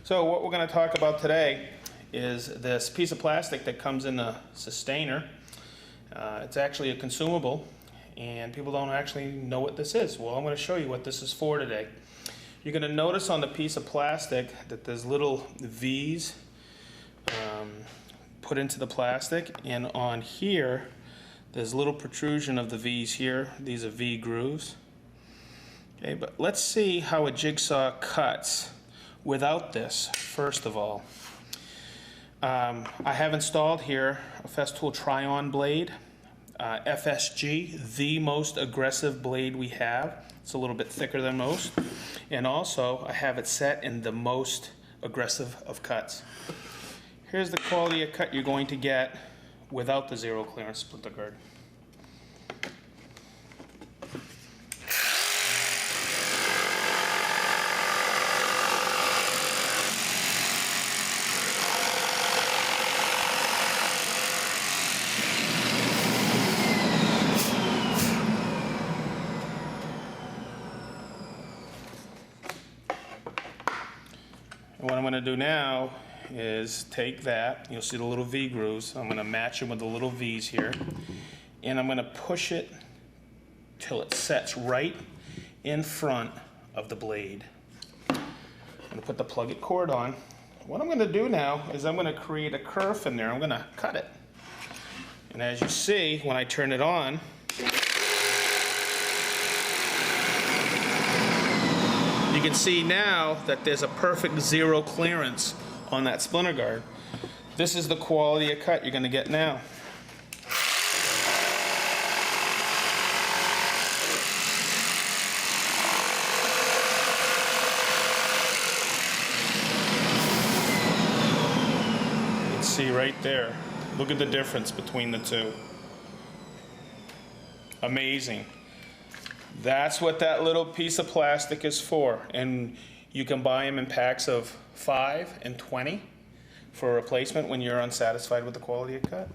So what we're going to talk about today is this piece of plastic that comes in the sustainer. It's actually a consumable, and people don't actually know what this is. Well, I'm going to show you what this is for today. You're going to notice on the piece of plastic that there's little V's put into the plastic, and on here there's a little protrusion of the V's here. These are V grooves. Okay, but let's see how a jigsaw cuts without this. First of all, I have installed here a Festool Try-On blade, FSG, the most aggressive blade we have. It's a little bit thicker than most, and also I have it set in the most aggressive of cuts. Here's the quality of cut you're going to get without the zero clearance splinter guard. And what I'm going to do now is take that, you'll see the little V grooves, I'm going to match them with the little V's here, and I'm going to push it till it sets right in front of the blade. I'm going to put the plug-it cord on. What I'm going to do now is I'm going to create a curve in there. I'm going to cut it. And as you see, when I turn it on, you can see now that there's a perfect zero clearance on that splinter guard. This is the quality of cut you're going to get now. You can see right there. Look at the difference between the two. Amazing. That's what that little piece of plastic is for, and you can buy them in packs of 5 and 20 for a replacement when you're unsatisfied with the quality of cut.